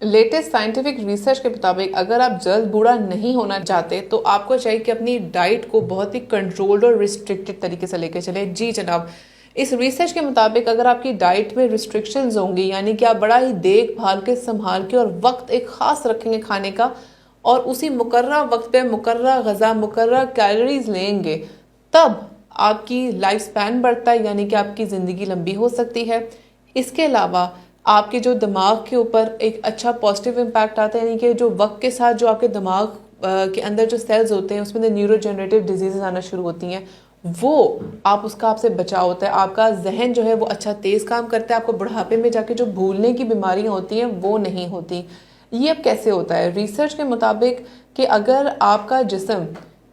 Latest scientific research के मुताबिक अगर आप जल्द बूढ़ा नहीं होना चाहते तो आपको चाहिए कि अपनी डाइट को बहुत ही कंट्रोल्ड और रिस्ट्रिक्टेड तरीके से लेके चले। जी जनाब, इस रिसर्च के मुताबिक अगर आपकी डाइट में रिस्ट्रिक्शंस होंगी, यानी कि आप बड़ा ही देखभाल के, संभाल के और वक्त एक खास रखेंगे खाने का और उसी मुकर्रा वक्त पे मुकर्रा गज़ा, मुकर्रा कैलोरीज लेंगे, तब आपकी लाइफ स्पैन बढ़ता है, यानी कि आपकी ज़िंदगी लंबी हो सकती है। इसके अलावा आपके जो दिमाग के ऊपर एक अच्छा पॉजिटिव इम्पैक्ट आता है, यानी कि जो वक्त के साथ जो आपके दिमाग के अंदर जो सेल्स होते हैं उसमें न्यूरोजेनरेटिव डिजीजेज आना शुरू होती हैं, वो उसका आपसे बचाव होता है। आपका जहन जो है वो अच्छा तेज काम करता है, आपको बुढ़ापे में जाके जो भूलने की बीमारियां होती हैं वो नहीं होती। ये अब कैसे होता है? रिसर्च के मुताबिक कि अगर आपका जिस्म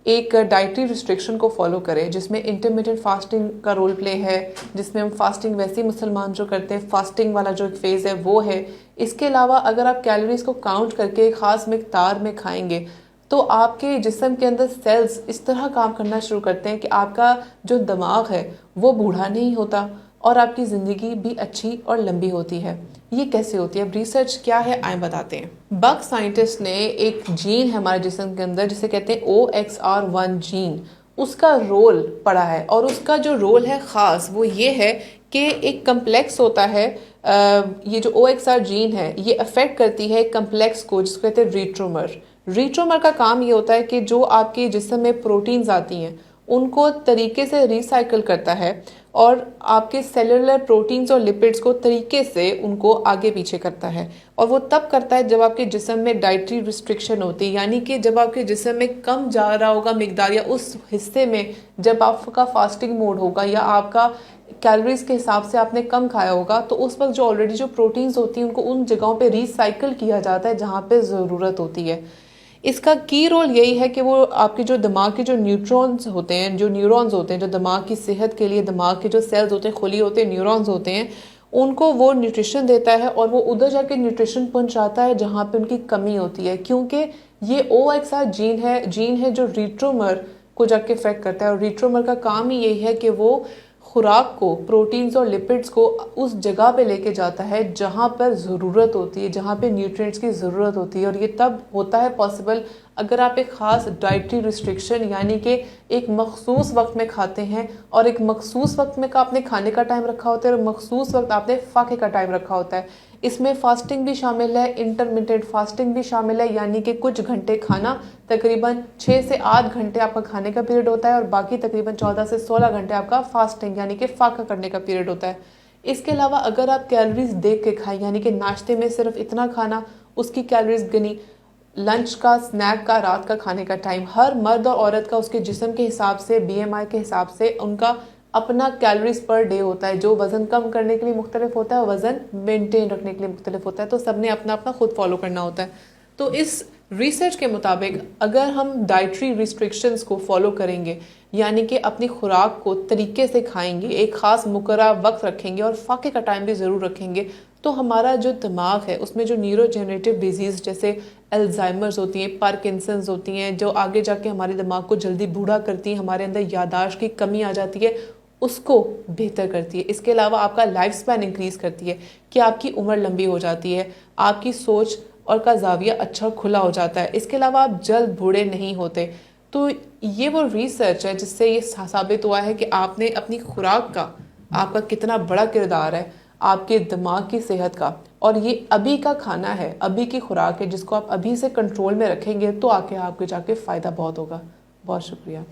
एक डाइटरी रिस्ट्रिक्शन को फॉलो करें, जिसमें इंटरमीडिएट फास्टिंग का रोल प्ले है, जिसमें हम फास्टिंग वैसे ही मुसलमान जो करते हैं, फास्टिंग वाला जो एक फेज़ है वो है। इसके अलावा अगर आप कैलोरीज को काउंट करके ख़ास मिकदार में खाएंगे तो आपके जिस्म के अंदर सेल्स इस तरह काम करना शुरू करते हैं कि आपका जो दिमाग है वो बूढ़ा नहीं होता और आपकी ज़िंदगी भी अच्छी और लंबी होती है। ये कैसे होती है? अब रिसर्च क्या है आए बताते हैं। बग साइंटिस्ट ने एक जीन है हमारे जिस्म के अंदर जिसे कहते हैं OXR1 जीन, उसका रोल पढ़ा है और उसका जो रोल है ख़ास वो ये है कि एक कम्प्लेक्स होता है। ये जो OXR जीन है ये अफेक्ट करती है कम्प्लेक्स को जिसको कहते हैं रीट्रोमर। रीट्रोमर का काम ये होता है कि जो आपके जिस्म में प्रोटीन्स आती हैं उनको तरीके से रिसाइकिल करता है और आपके सेलुलर प्रोटीन्स और लिपिड्स को तरीके से उनको आगे पीछे करता है। और वो तब करता है जब आपके जिस्म में डाइटरी रिस्ट्रिक्शन होती है, यानी कि जब आपके जिस्म में कम जा रहा होगा मिकदार, या उस हिस्से में जब आपका फास्टिंग मोड होगा या आपका कैलोरीज के हिसाब से आपने कम खाया होगा, तो उस वक्त जो ऑलरेडी जो प्रोटीन्स होती हैं उनको उन जगहों पे रिसाइकिल किया जाता है जहाँ पे ज़रूरत होती है। इसका की रोल यही है कि वो आपके जो दिमाग के जो न्यूट्रॉन्स होते हैं, जो न्यूरॉन्स होते हैं, जो दिमाग की सेहत के लिए दिमाग के जो सेल्स होते हैं, खुली होते हैं, न्यूरॉन्स होते हैं, उनको वो न्यूट्रिशन देता है और वो उधर जाके न्यूट्रिशन पहुंचाता है जहाँ पे उनकी कमी होती है, क्योंकि ये OXR जीन है जो रीट्रोमर को जाके इफेक्ट करता है। और रीट्रोमर का काम ही यही है कि वो खुराक को, प्रोटीन्स और लिपिड्स को उस जगह पे लेके जाता है जहाँ पर ज़रूरत होती है, जहाँ पे न्यूट्रिएंट्स की ज़रूरत होती है। और ये तब होता है पॉसिबल अगर आप एक ख़ास डाइटरी रिस्ट्रिक्शन, यानी कि एक मखसूस वक्त में खाते हैं और एक मखसूस वक्त में का आपने खाने का टाइम रखा होता है और मखसूस वक्त आपने फाके का टाइम रखा होता है। इसमें फास्टिंग भी शामिल है, इंटरमिटेंट फास्टिंग भी शामिल है, यानी कि कुछ घंटे खाना, तकरीबन 6 से 8 घंटे आपका खाने का पीरियड होता है और बाकी तकरीबन 14 से 16 घंटे आपका फास्टिंग यानी कि फाका करने का पीरियड होता है। इसके अलावा अगर आप कैलोरीज देख के खाएं, यानी कि नाश्ते में सिर्फ इतना खाना, उसकी कैलोरीज गिनी, लंच का, स्नैक का, रात का खाने का टाइम, हर मर्द और औरत का उसके जिस्म के हिसाब से, BMI के हिसाब से उनका अपना कैलोरीज पर डे होता है। जो वज़न कम करने के लिए मुख्तलिफ होता है और वज़न मेंटेन रखने के लिए मुख्तलिफ होता है, तो सबने अपना अपना खुद फॉलो करना होता है। तो इस रिसर्च के मुताबिक अगर हम डाइटरी रिस्ट्रिक्शंस को फॉलो करेंगे, यानी कि अपनी खुराक को तरीके से खाएंगे, एक ख़ास मुकर्रर वक्त रखेंगे और फाके का टाइम भी ज़रूर रखेंगे, तो हमारा जो दिमाग है उसमें जो न्यूरोजेनरेटिव डिजीज़ जैसे अल्जाइमर्स होती हैं, पार्किंसंस होती हैं, जो आगे जाके हमारे दिमाग को जल्दी बूढ़ा करती हैं, हमारे अंदर यादाश्त की कमी आ जाती है, उसको बेहतर करती है। इसके अलावा आपका लाइफ स्पैन इंक्रीज़ करती है कि आपकी उम्र लंबी हो जाती है, आपकी सोच और का जाविया अच्छा खुला हो जाता है। इसके अलावा आप जल्द बूढ़े नहीं होते। तो ये वो रिसर्च है जिससे ये साबित हुआ है कि आपने अपनी खुराक का, आपका कितना बड़ा किरदार है आपके दिमाग की सेहत का। और ये अभी का खाना है, अभी की खुराक है, जिसको आप अभी से कंट्रोल में रखेंगे तो आके आपके जाके फ़ायदा बहुत होगा। बहुत शुक्रिया।